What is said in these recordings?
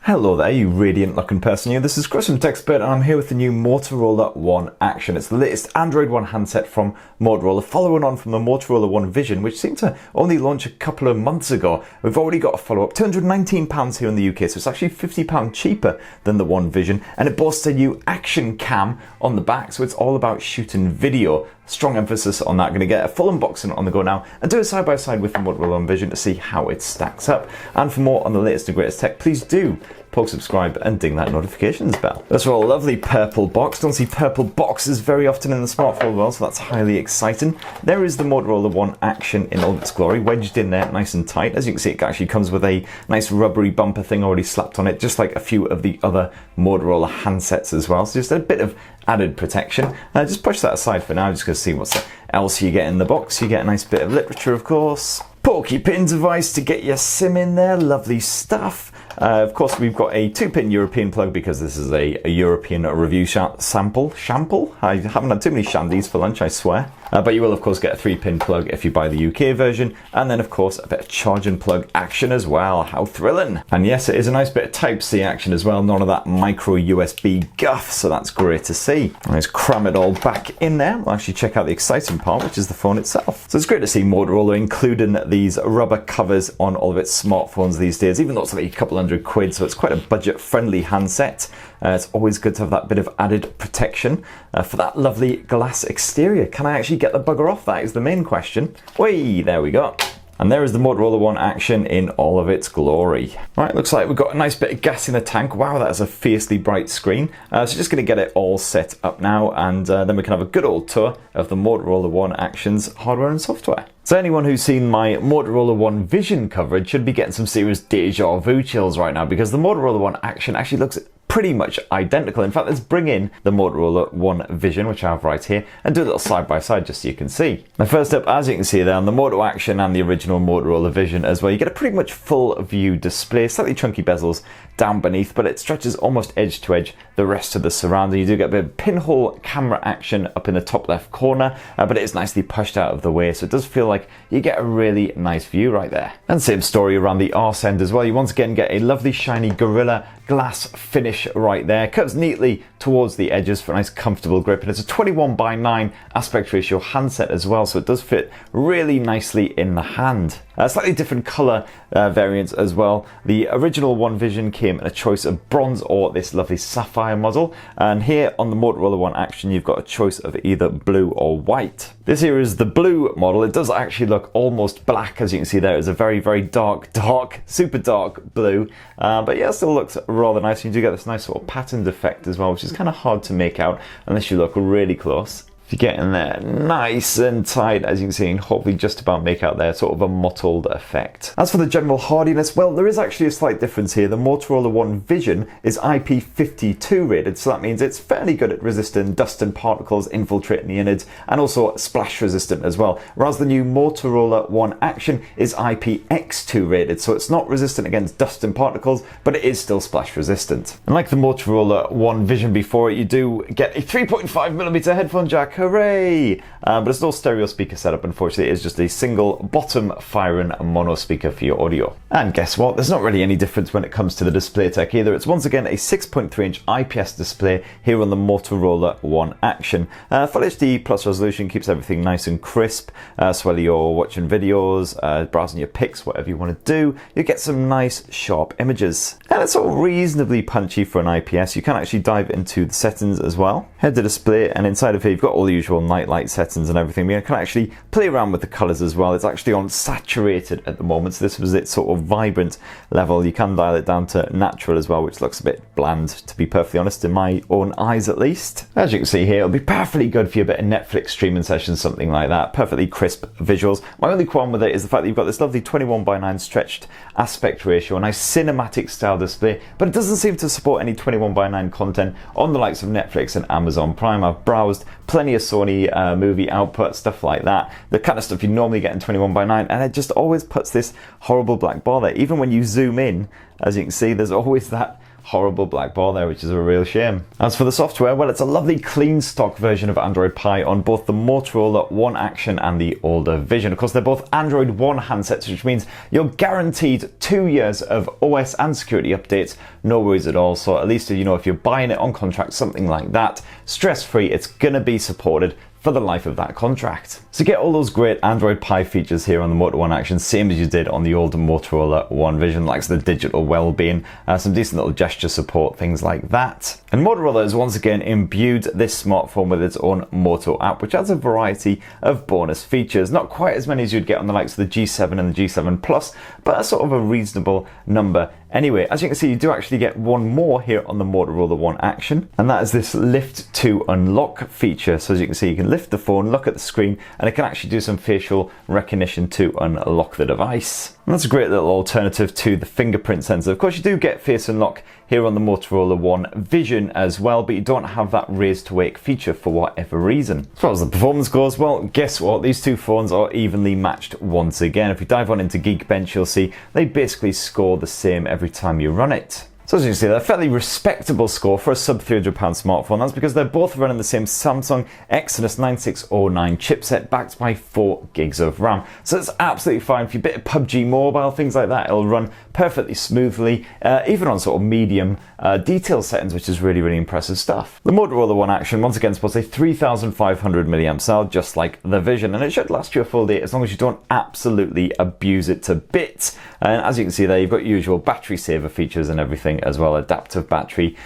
Hello there, you radiant looking person here. This is Chris from TechSpert and I'm here with the new Motorola One Action. It's the latest Android One handset from Motorola, following on from the Motorola One Vision, which seemed to only launch a couple of months ago. We've already got a follow-up, £219 here in the UK, so it's actually £50 cheaper than the One Vision, and it boasts a new action cam on the back, so it's all about shooting video. Strong emphasis on that. Going to get a full unboxing on the go now and do it side by side with the Moto One Vision to see how it stacks up. And for more on the latest and greatest tech, please do poke subscribe and ding that notifications bell. That's a lovely purple box. Don't see purple boxes very often in the smartphone world, so that's highly exciting. There is the Motorola One Action in all of its glory, wedged in there nice and tight. As you can see, it actually comes with a nice rubbery bumper thing already slapped on it, just like a few of the other Motorola handsets as well. So just a bit of added protection. Just push that aside for now, just going to see what else you get in the box. You get a nice bit of literature, of course. Pokey pin device to get your SIM in there, lovely stuff. Of course, we've got a 2-pin European plug because this is a European review sample. I haven't had too many shandies for lunch, I swear. But you will, of course, get a 3-pin plug if you buy the UK version. And then, of course, a bit of charge and plug action as well. How thrilling. And yes, it is a nice bit of Type-C action as well. None of that micro USB guff, so that's great to see. Let's cram it all back in there. We'll actually check out the exciting part, which is the phone itself. So it's great to see Motorola including these rubber covers on all of its smartphones these days, even though it's like a couple £100, so it's quite a budget-friendly handset. It's always good to have that bit of added protection for that lovely glass exterior. Can I actually get the bugger off? That is the main question. Whee, there we go. And there is the Motorola One Action in all of its glory. Right, looks like we've got a nice bit of gas in the tank. Wow, that is a fiercely bright screen. So just going to get it all set up now, and then we can have a good old tour of the Motorola One Action's hardware and software. So anyone who's seen my Motorola One Vision coverage should be getting some serious deja vu chills right now, because the Motorola One Action actually looks pretty much identical. In fact, let's bring in the Motorola One Vision, which I have right here, and do a little side by side just so you can see. Now, first up, as you can see there, on the Moto Action and the original Motorola Vision as well, you get a pretty much full view display, slightly chunky bezels down beneath, but it stretches almost edge to edge the rest of the surrounding. You do get a bit of pinhole camera action up in the top left corner, but it is nicely pushed out of the way, so it does feel like you get a really nice view right there. And same story around the arse end as well. You once again get a lovely shiny Gorilla Glass finish right there. Curves neatly towards the edges for a nice comfortable grip, and it's a 21:9 aspect ratio handset as well, so it does fit really nicely in the hand. Slightly different color variants as well. The original One Vision came in a choice of bronze or this lovely sapphire model, and here on the Motorola One Action you've got a choice of either blue or white. This here is the blue model. It does actually look almost black, as you can see there. It's a very, very dark, super dark blue, but yeah, it still looks rather nice. You do get this nice sort of patterned effect as well, which is kind of hard to make out unless you look really close. If you get in there nice and tight, as you can see, and hopefully just about make out there sort of a mottled effect. As for the general hardiness, well, there is actually a slight difference here. The Motorola One Vision is IP52 rated, so that means it's fairly good at resisting dust and particles infiltrating the innards, and also splash resistant as well. Whereas the new Motorola One Action is IPX2 rated, so it's not resistant against dust and particles, but it is still splash resistant. And like the Motorola One Vision before it, you do get a 3.5mm headphone jack. Hooray! But it's no stereo speaker setup, unfortunately. It is just a single bottom firing mono speaker for your audio. And guess what? There's not really any difference when it comes to the display tech either. It's once again a 6.3-inch IPS display here on the Motorola One Action. Full HD plus resolution keeps everything nice and crisp. So whether you're watching videos, browsing your pics, whatever you want to do, you get some nice sharp images. And it's all reasonably punchy for an IPS. You can actually dive into the settings as well. Head to display, and inside of here you've got all the usual night light settings and everything. You can actually play around with the colors as well. It's actually on saturated at the moment, so this was its sort of vibrant level. You can dial it down to natural as well, which looks a bit bland, to be perfectly honest, in my own eyes at least. As you can see here, it'll be perfectly good for your bit of Netflix streaming sessions, something like that. Perfectly crisp visuals. My only qualm with it is the fact that you've got this lovely 21:9 stretched aspect ratio, a nice cinematic style display, but it doesn't seem to support any 21:9 content on the likes of Netflix and Amazon Prime. I've browsed plenty of Sony movie output, stuff like that, the kind of stuff you normally get in 21:9, and it just always puts this horrible black bar there. Even when you zoom in, as you can see, there's always that horrible black bar there, which is a real shame. As for the software, well, it's a lovely clean stock version of Android Pie on both the Motorola One Action and the older Vision. Of course, they're both Android One handsets, which means you're guaranteed 2 years of OS and security updates no worries at all. So at least, you know, if you're buying it on contract, something like that, stress-free, it's gonna be supported for the life of that contract. So get all those great Android Pie features here on the Moto One Action, same as you did on the older Motorola One Vision, like the digital well-being, some decent little gesture support, things like that. And Motorola has once again imbued this smartphone with its own Moto app, which adds a variety of bonus features. Not quite as many as you'd get on the likes of the G7 and the G7 Plus, but a sort of a reasonable number. Anyway, as you can see, you do actually get one more here on the Motorola One Action, and that is this lift to unlock feature. So as you can see, you can lift the phone, look at the screen, and it can actually do some facial recognition to unlock the device. And that's a great little alternative to the fingerprint sensor. Of course, you do get face unlock here on the Motorola One Vision as well, but you don't have that raise to wake feature for whatever reason. As far as the performance goes, well, guess what? These two phones are evenly matched once again. If we dive on into Geekbench, you'll see they basically score the same every time you run it. So as you can see, they're a fairly respectable score for a sub £300 smartphone. That's because they're both running the same Samsung Exynos 9609 chipset backed by 4 gigs of RAM. So it's absolutely fine for a bit of PUBG Mobile, things like that. It'll run perfectly smoothly, even on sort of medium detail settings, which is really, really impressive stuff. The Motorola One Action once again supports a 3500 milliamp cell, just like the Vision, and it should last you a full day as long as you don't absolutely abuse it to bits. And as you can see there, you've got usual battery saver features and everything as well, adaptive battery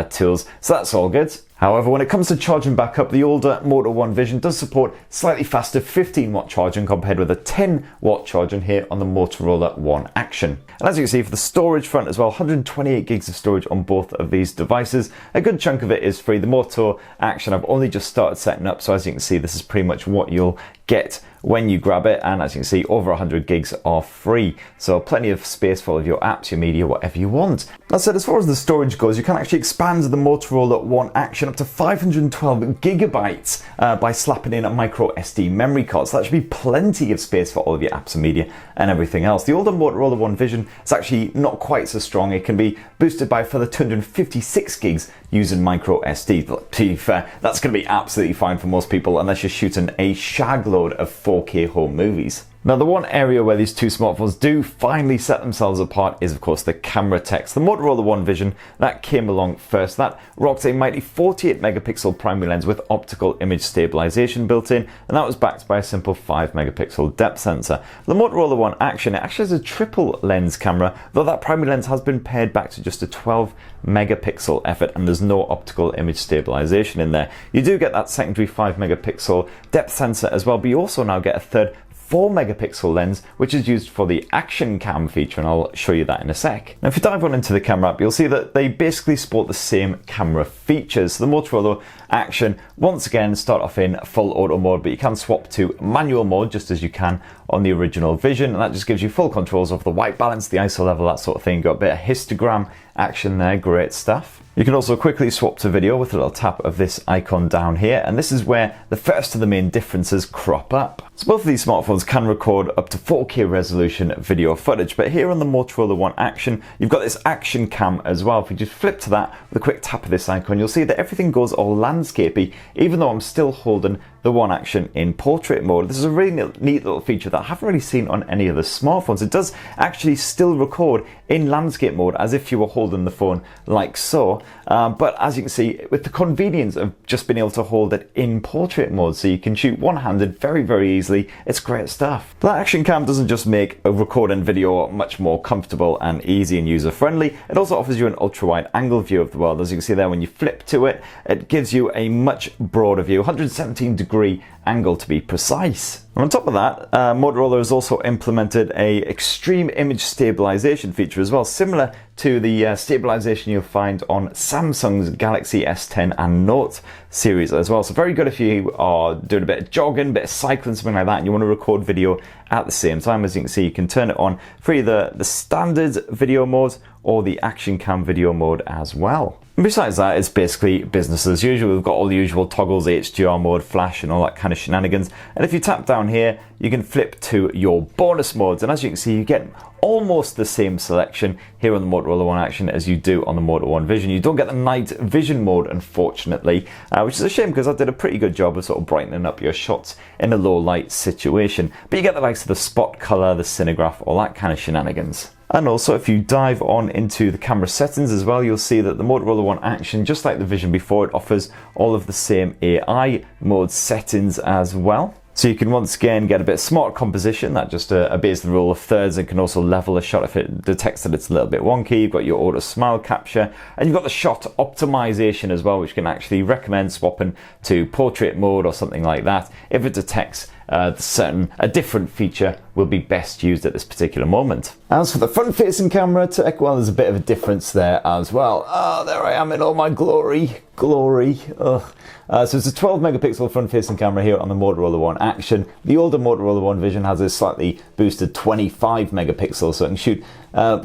tools, so that's all good. However, when it comes to charging back up, the older Moto One Vision does support slightly faster 15-watt charging compared with a 10-watt charging here on the Motorola One Action. And as you can see, for the storage front as well, 128 gigs of storage on both of these devices. A good chunk of it is free. The Moto Action I've only just started setting up, so as you can see, this is pretty much what you'll get when you grab it, and as you can see, over 100 gigs are free, so plenty of space for all of your apps, your media, whatever you want. That said, as far as the storage goes, you can actually expand the Motorola One Action up to 512 gigabytes by slapping in a microSD memory card, so that should be plenty of space for all of your apps and media and everything else. The older Motorola One Vision is actually not quite so strong. It can be boosted by a further 256 gigs using microSD. But to be fair, that's going to be absolutely fine for most people unless you're shooting a shag load of 4K home movies. Now, the one area where these two smartphones do finally set themselves apart is, of course, the camera tech. The Motorola One Vision, that came along first. That rocks a mighty 48 megapixel primary lens with optical image stabilisation built in, and that was backed by a simple 5 megapixel depth sensor. The Motorola One Action, it actually has a triple lens camera, though that primary lens has been pared back to just a 12 megapixel effort, and there's no optical image stabilisation in there. You do get that secondary 5 megapixel depth sensor as well, but you also now get a third 4 megapixel lens, which is used for the action cam feature, and I'll show you that in a sec. Now, if you dive on into the camera app, you'll see that they basically sport the same camera features. So the Motorola Action, once again, start off in full auto mode, but you can swap to manual mode just as you can on the original Vision, and that just gives you full controls of the white balance, the ISO level, that sort of thing. Got a bit of histogram action there, great stuff. You can also quickly swap to video with a little tap of this icon down here, and this is where the first of the main differences crop up. So both of these smartphones can record up to 4K resolution video footage, but here on the Motorola One Action, you've got this action cam as well. If you just flip to that with a quick tap of this icon, you'll see that everything goes all landscapey, even though I'm still holding the One Action in portrait mode. This is a really neat little feature that I haven't really seen on any other smartphones. It does actually still record in landscape mode as if you were holding the phone like so, but as you can see, with the convenience of just being able to hold it in portrait mode, so you can shoot one-handed very, very easily. It's great stuff. But that action cam doesn't just make recording video much more comfortable and easy and user-friendly, it also offers you an ultra-wide angle view of the world. As you can see there, when you flip to it, it gives you a much broader view, 117-degree angle to be precise. And on top of that, Motorola has also implemented a extreme image stabilization feature as well, similar to the stabilization you'll find on Samsung's Galaxy S10 and Note series as well. So very good if you are doing a bit of jogging, a bit of cycling, something like that, and you want to record video at the same time. As you can see, you can turn it on for either the standard video mode or the action cam video mode as well. And besides that, it's basically business as usual. We've got all the usual toggles, HDR mode, flash, and all that kind of shenanigans. And if you tap down here, you can flip to your bonus modes. And as you can see, you get almost the same selection here on the Motorola One Action as you do on the Moto One Vision. You don't get the night vision mode, unfortunately, which is a shame because I did a pretty good job of sort of brightening up your shots in a low light situation. But you get the likes of the spot color, the cinemagraph, all that kind of shenanigans. And also, if you dive on into the camera settings as well, you'll see that the Motorola One Action, just like the Vision before, it offers all of the same AI mode settings as well. So you can once again get a bit of smart composition that just obeys the rule of thirds and can also level a shot if it detects that it's a little bit wonky. You've got your auto smile capture, and you've got the shot optimization as well, which can actually recommend swapping to portrait mode or something like that if it detects a different feature will be best used at this particular moment. As for the front-facing camera tech, well, there's a bit of a difference there as well. Oh, there I am in all my glory. So it's a 12 megapixel front-facing camera here on the Motorola One Action. The older Motorola One Vision has a slightly boosted 25 megapixels, so it can shoot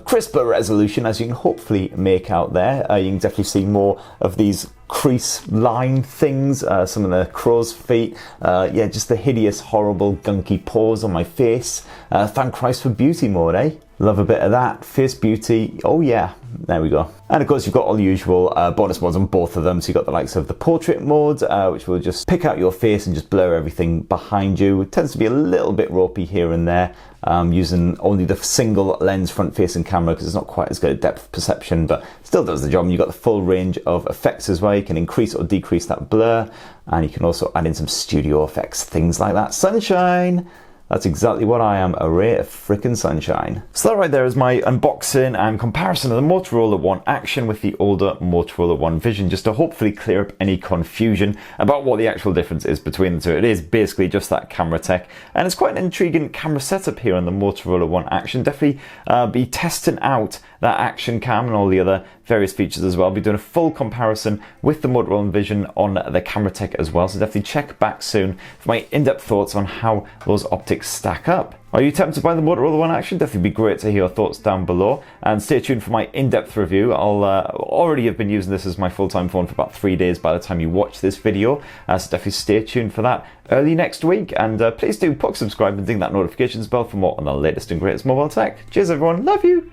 crisper resolution, as you can hopefully make out there. You can definitely see more of these crease line things, some of the crow's feet, yeah, just the hideous, horrible, gunky paws on my face. Thank Christ for beauty mode, eh? Love a bit of that. Face beauty, oh yeah, there we go. And of course you've got all the usual bonus modes on both of them. So you've got the likes of the portrait mode, which will just pick out your face and just blur everything behind you. It tends to be a little bit ropey here and there, using only the single lens front facing camera because it's not quite as good at depth perception, but still does the job. And you've got the full range of effects as well. You can increase or decrease that blur, and you can also add in some studio effects, things like that. Sunshine. That's exactly what I am, a ray of frickin' sunshine. So that right there is my unboxing and comparison of the Motorola One Action with the older Motorola One Vision, just to hopefully clear up any confusion about what the actual difference is between the two. It is basically just that camera tech, and it's quite an intriguing camera setup here on the Motorola One Action. Definitely be testing out that action cam and all the other various features as well. I'll be doing a full comparison with the Moto One Vision on the camera tech as well, so definitely check back soon for my in-depth thoughts on how those optics stack up. Are you tempted by the Motorola One Action? Definitely be great to hear your thoughts down below, and stay tuned for my in-depth review. I'll already have been using this as my full-time phone for about 3 days by the time you watch this video, so definitely stay tuned for that early next week, and please do subscribe and ding that notifications bell for more on the latest and greatest mobile tech. Cheers everyone, love you!